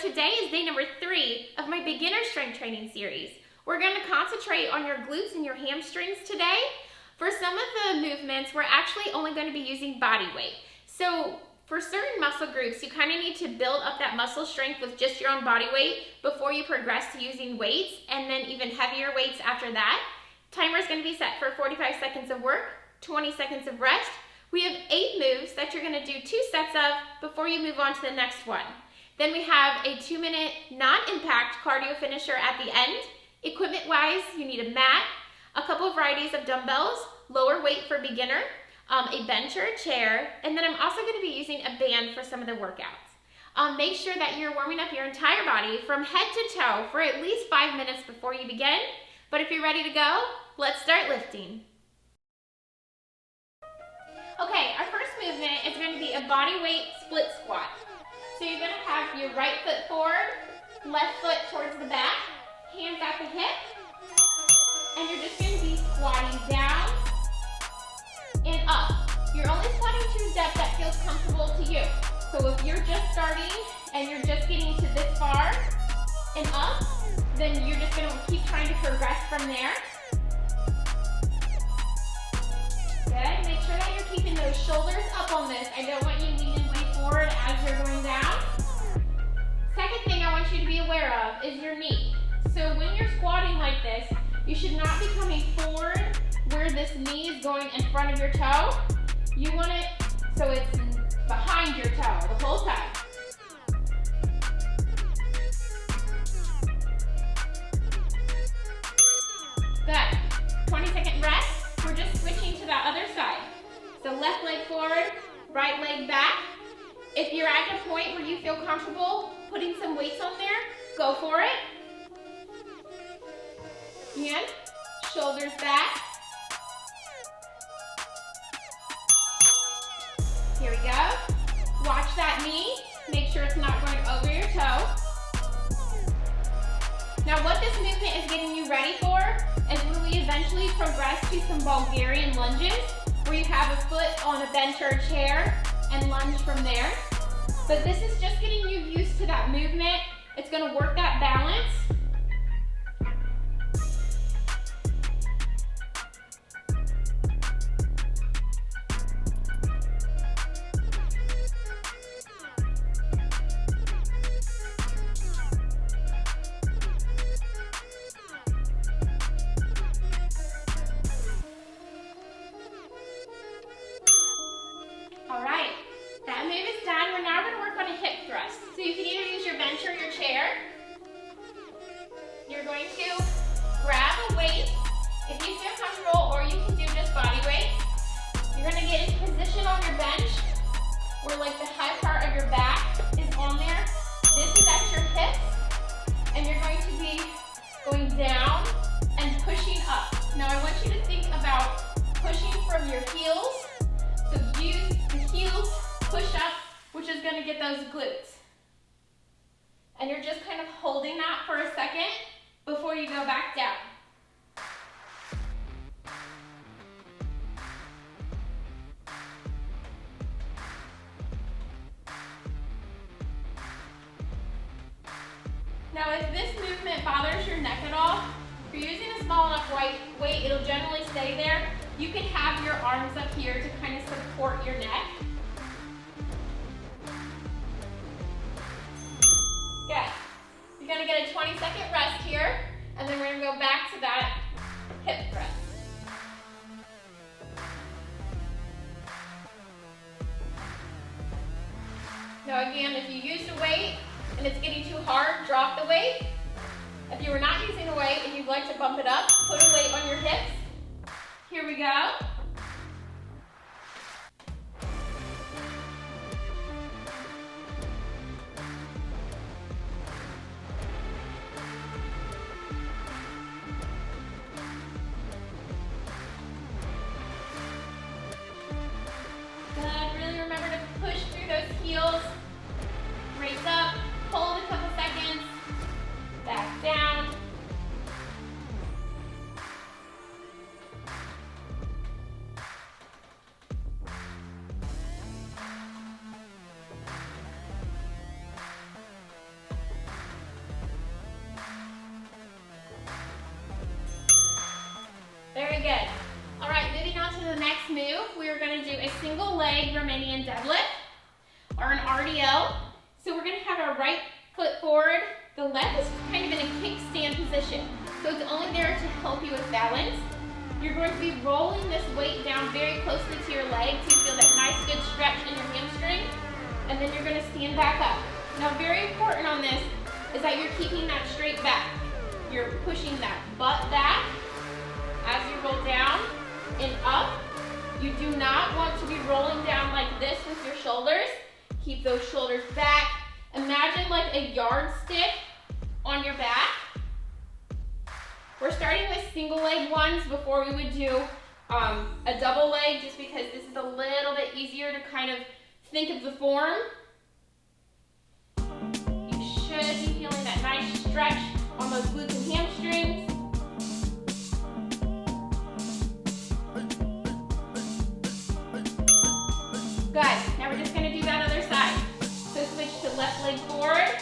today is day number 3 of my beginner strength training series. We're going to concentrate on your glutes and your hamstrings today. For some of the movements, we're actually only going to be using body weight. So for certain muscle groups, you kind of need to build up that muscle strength with just your own body weight before you progress to using weights, and then even heavier weights after that. Timer is going to be set for 45 seconds of work, 20 seconds of rest. We have 8 moves that you're going to do 2 sets of before you move on to the next one. Then we have a 2-minute non-impact cardio finisher at the end. Equipment-wise, you need a mat, a couple of varieties of dumbbells, lower weight for beginner, a bench or a chair, and then I'm also going to be using a band for some of the workouts. Make sure that you're warming up your entire body from head to toe for at least 5 minutes before you begin. But if you're ready to go, let's start lifting. Okay, our first movement is going to be a body weight split squat. So you're going to have your right foot forward, left foot towards the back, hands at the hip, and you're just going to be squatting down and up. You're only squatting to a depth that feels comfortable to you. So if you're just starting and you're just getting to this far and up, then you're just going to keep trying to progress from there. Good. Make sure that you're keeping those shoulders up on this. I don't want you leaning way forward as you're going down. Second thing I want you to be aware of is your knee. So when you're squatting like this, you should not be coming forward where this knee is going in front of your toe. You want it so it's behind your toe the whole time. Good. 20-second rest. We're just switching to that other side. So left leg forward, right leg back. If you're at a point where you feel comfortable putting some weights on there, go for it. And shoulders back. Here we go. Watch that knee. Make sure it's not going over your toe. Now what this movement is getting you ready for is when we eventually progress to some Bulgarian lunges, where you have a foot on a bench or a chair and lunge from there. But this is just getting you used to that movement. It's going to work that balance. So you can either use your bench or your chair. You're going to grab a weight if you feel comfortable, or you can do just body weight. You're going to get into position on your bench where like the high part of your back is on there. This is at your hips, and you're going to be going down and pushing up. Now I want you to think about pushing from your heels. So use the heels, push up, which is going to get those glutes. And you're just kind of holding that for a second before you go back down. Now if this movement bothers your neck at all, if you're using a small enough weight, it'll generally stay there. You can have your arms up here to kind of support your neck. Good. You're going to get a 20-second rest here, and then we're going to go back to that hip thrust. Now again, if you used a weight and it's getting too hard, drop the weight. If you were not using a weight and you'd like to bump it up, put a weight on your hips. Here we go. Heels, raise up, hold a couple seconds, back down. a single leg Romanian deadlift or an RDL. So we're gonna have our right foot forward. The left is kind of in a kickstand position. So it's only there to help you with balance. You're going to be rolling this weight down very closely to your leg so you feel that nice good stretch in your hamstring. And then you're gonna stand back up. Now very important on this is that you're keeping that straight back. You're pushing that butt back as you roll down and up. You do not want to be rolling down like this with your shoulders. Keep those shoulders back. Imagine like a yardstick on your back. We're starting with single leg ones before we would do a double leg, just because this is a little bit easier to kind of think of the form. You should be feeling that nice stretch on those glutes and hamstrings. Good. Now we're just going to do that other side. So switch to left leg forward.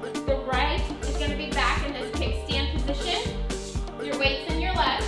The right is going to be back in this kickstand position. Your weight's in your left.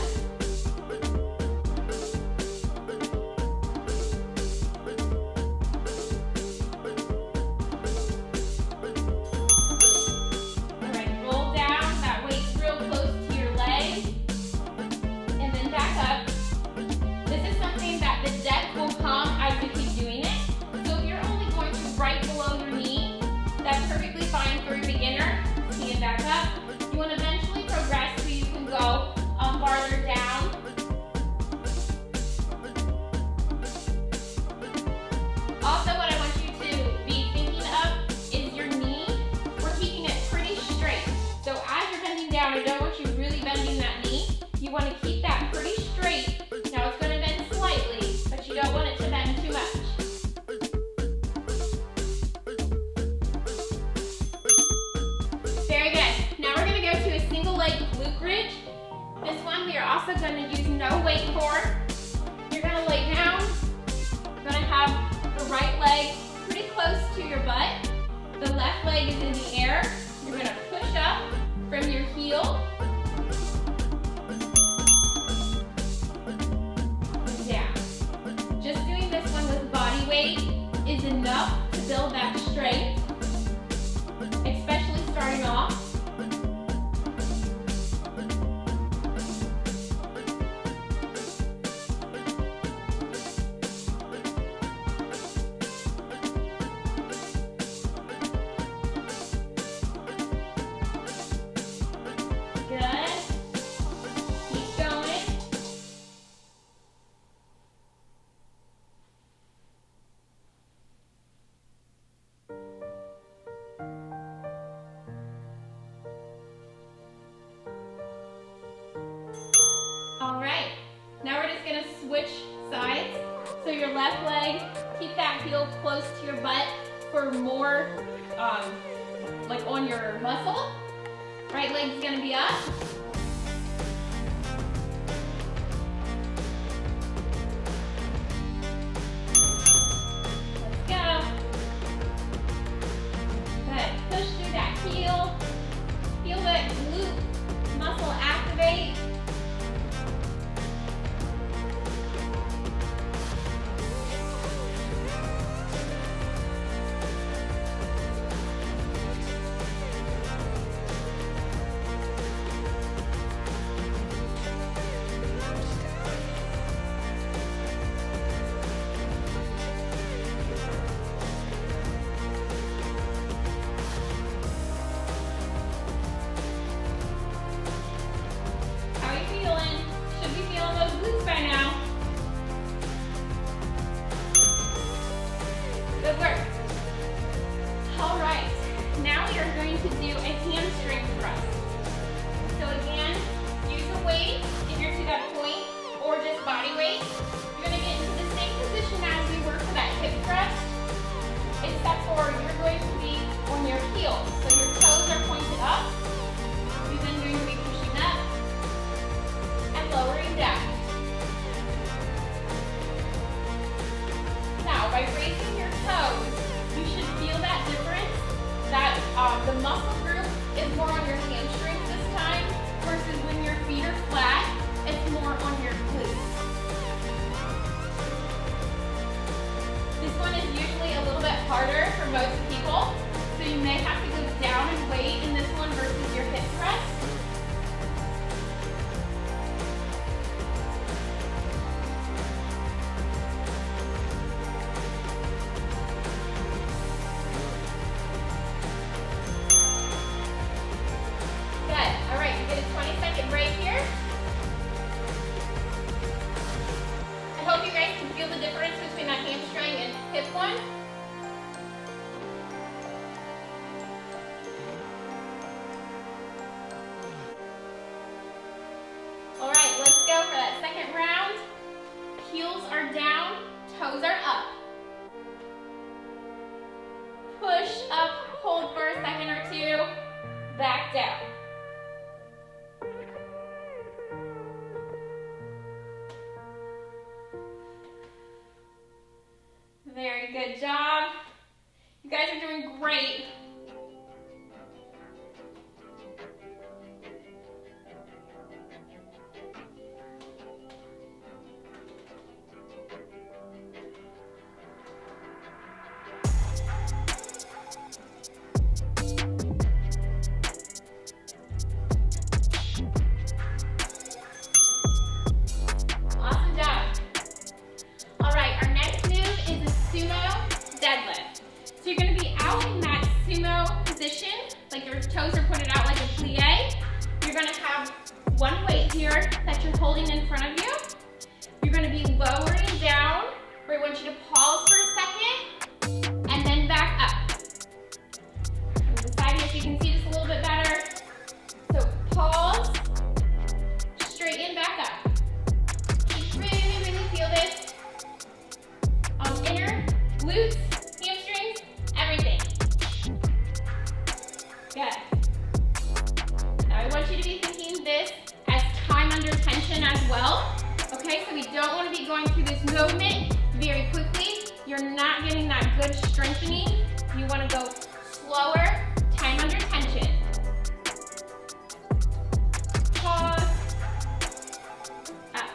You want to keep that pretty straight. Now it's going to bend slightly, but you don't want it to bend too much. Very good. Now we're going to go to a single leg glute bridge. This one we are also going to use no weight for. You're going to lay down. You're going to have the right leg pretty close to your butt. The left leg is in the air. You're going to push up from your heel. Is enough to build that strength, especially starting off. Good. Keep going. Alright, now we're just going to switch sides. So your left leg, keep that heel close to your butt for more, like on your muscle. Right leg's going to be up. Let's go. Good, push through that heel. Feel that glute muscle activate. Good work. All right, now we are going to do a hamstring thrust. So again, use a weight if you're to that point, or just body weight. You're going to get into the same position as we were for that hip thrust, except for you're going to be on your heels. So your toes are pointed up. You're then going to be pushing up and lowering down. Now, by raising your toes, you should feel that difference, that the muscle group is more on your hamstrings this time, versus when your feet are flat, it's more on your glutes. one is usually a little bit harder for most people, so you may have to go down in weight in this one versus your hip press. Good. All right, you get a 20-second break here. I hope you guys can feel the difference between that hamstring and hip one. All right, let's go for that second round. Heels are down, toes are up. Push up, hold for a second or two, back down. Very good job. You guys are doing great. Awesome job. All right, our next move is a sumo deadlift. So you're going to be out in that sumo position, like your toes are pointed out like a plie. You're going to have one weight here that you're holding in front of you. You're going to be lowering down, where I want you to pause for a second, and then back up. On the side here so you can see this a little bit better. So pause, straighten back up. Just really, really feel this on inner, glutes, hamstrings, everything. Good. Now I want you to be thinking this as time under tension as well. Okay, so we don't want to be going through this movement very quickly. You're not getting that good strengthening. You want to go slower, time under tension. Pause. Up.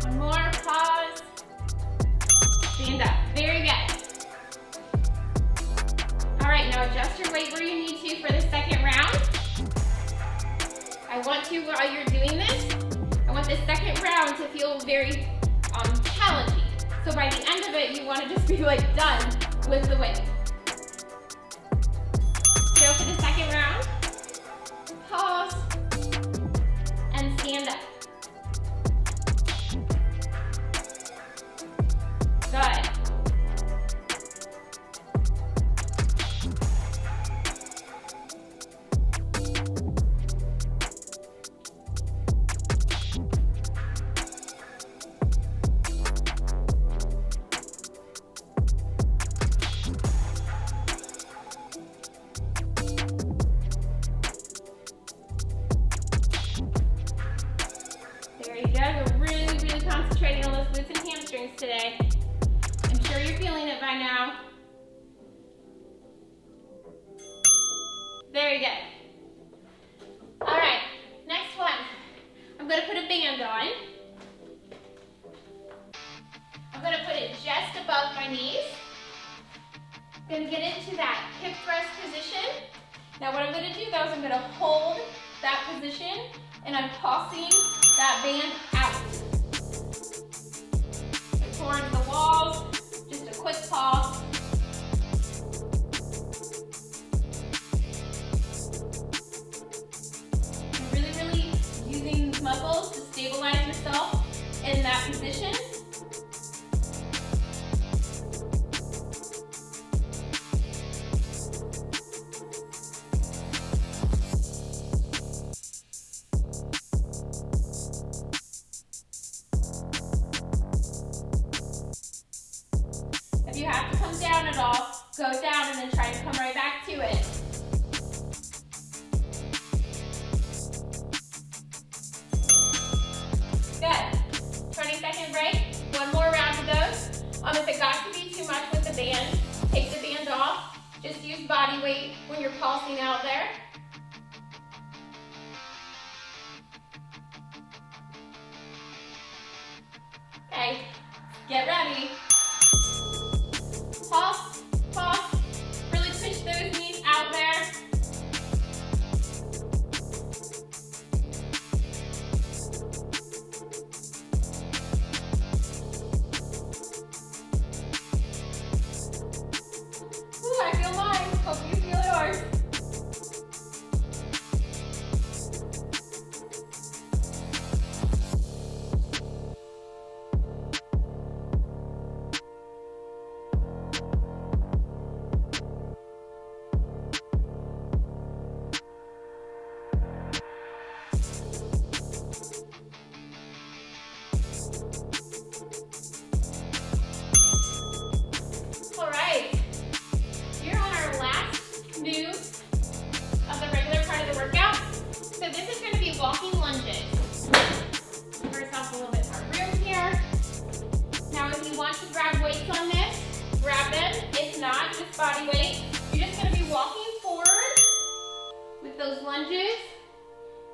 One more, pause. Stand up. Very good. All right, now adjust your weight where you need to for the second round. I want to, while you're doing this, I want the second round to feel very challenging. So by the end of it, you want to just be like done with the weight. Go for the second round. Pause. And stand up. Good. There you go. We're really, really concentrating on those glutes and hamstrings today. I'm sure you're feeling it by now. Very good. All right, next one. I'm going to put a band on. I'm going to put it just above my knees. I'm going to get into that hip thrust position. Now what I'm going to do though is I'm going to hold that position and I'm tossing that band out. Towards the walls, just a quick pause. You're really, really using these muscles to stabilize yourself in that position. If you have to come down at all, go down and then try to come right back to it. Good. 20-second break. One more round of those. If it got to be too much with the band, take the band off. Just use body weight when you're pulsing out there. Okay, get ready.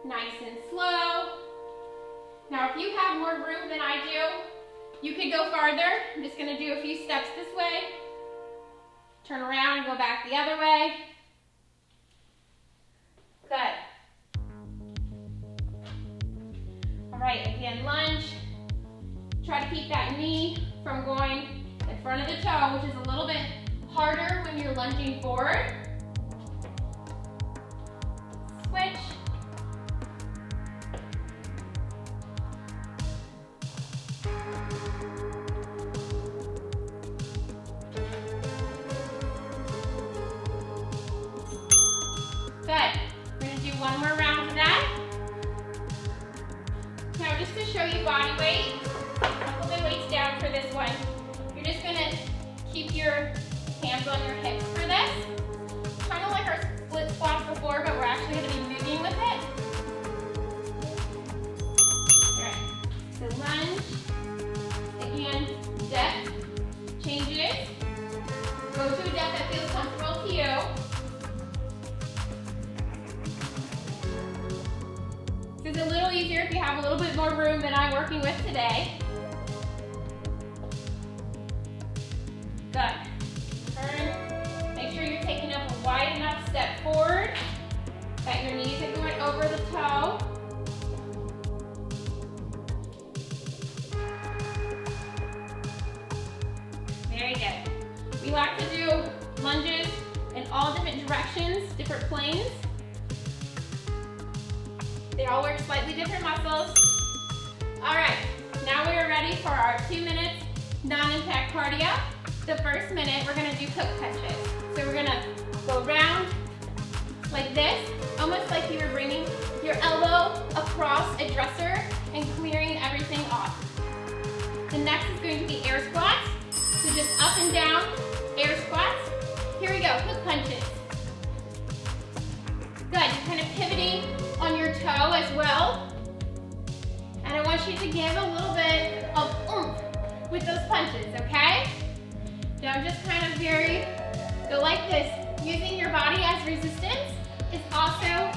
Nice and slow. Now, if you have more room than I do, you could go farther. I'm just gonna do a few steps this way. Turn around and go back the other way. Good. All right, again, lunge. Try to keep that knee from going in front of the toe, which is a little bit harder when you're lunging forward. Switch. Good. We're going to do one more round of that. Now, just to show you body weight, I'll put the weights down for this one. You're just going to keep your hands on your hips for this. Kind of like our split squats before, but we're actually going to be moving with it. All right. So lunge. Again, depth changes. Go to a depth that feels comfortable to you. It's a little easier if you have a little bit more room than I'm working with today. Good. Turn. Make sure you're taking up a wide enough step forward that your knees are going over the toe. Very good. We like to do lunges in all different directions, different planes. They all work slightly different muscles. All right, now we are ready for our 2 minutes non-impact cardio. The first minute, we're gonna do hook punches. So we're gonna go round like this, almost like you were bringing your elbow across a dresser and clearing everything off. The next is going to be air squats. So just up and down, air squats. Here we go, hook punches. Good, you're kind of pivoting on your toe as well. And I want you to give a little bit of oomph with those punches, okay? Don't just kind of go like this. Using your body as resistance is also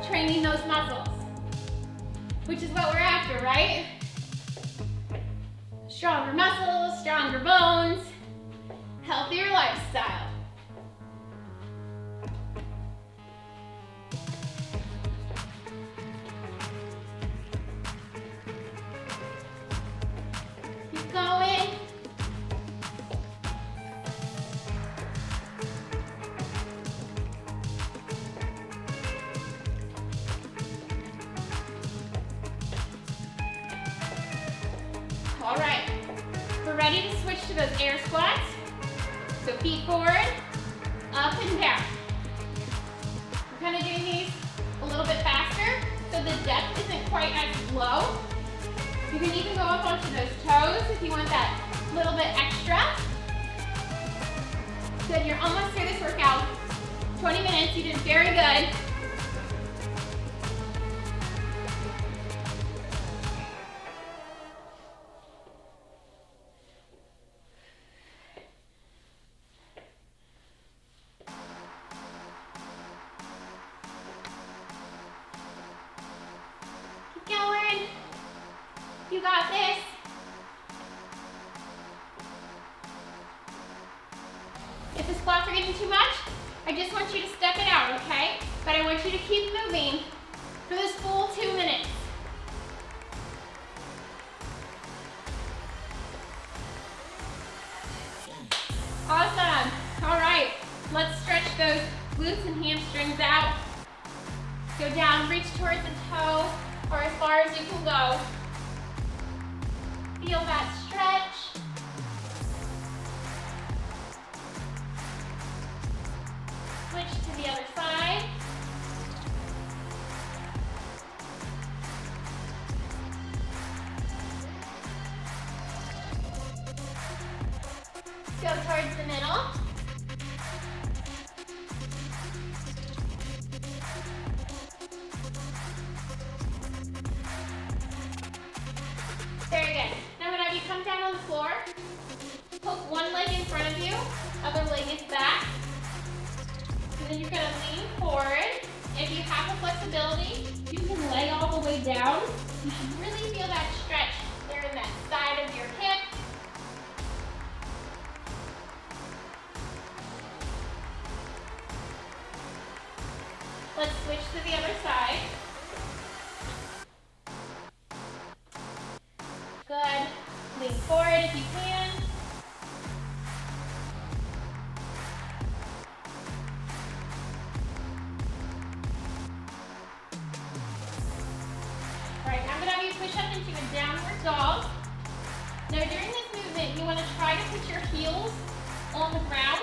training those muscles, which is what we're after, right? Stronger muscles, stronger bones, healthier lifestyle. Keep going. All right, we're ready to switch to those air squats. So feet forward, up and down. We're kind of doing these a little bit faster, so the depth isn't quite as low. You can even go up onto those toes if you want that little bit extra. Good, you're almost through this workout. 20 minutes, you did very good. Going. You got this. If the squats are getting too much, I just want you to step it out, okay? But I want you to keep moving for this full 2 minutes. Awesome. All right, let's stretch those glutes and hamstrings out. Go down, reach towards the toe, or as far as you can go. Feel that stretch. Switch to the other side. Go towards the middle. Very good. Now I'm going to have you come down on the floor. Hook one leg in front of you, other leg is back. And then you're going to lean forward If you have the flexibility, you can lay all the way down. You should really feel that stretch there in that side of your hip. Let's switch to the other side. Good. Lean forward if you can. All right, now I'm going to have you push up into a downward dog. Now during this movement, you want to try to put your heels on the ground.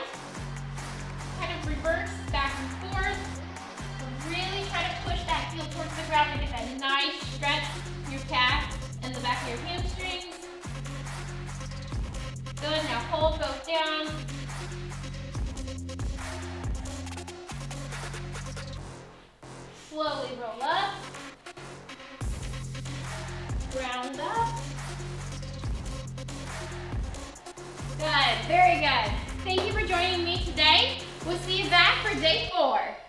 Kind of reverse back and forth. Really try to push that heel towards the ground and get that nice stretch in your calf and the back of your hamstrings. Good, now hold both down. Slowly roll up. Ground up. Good, very good. Thank you for joining me today. We'll see you back for day 4.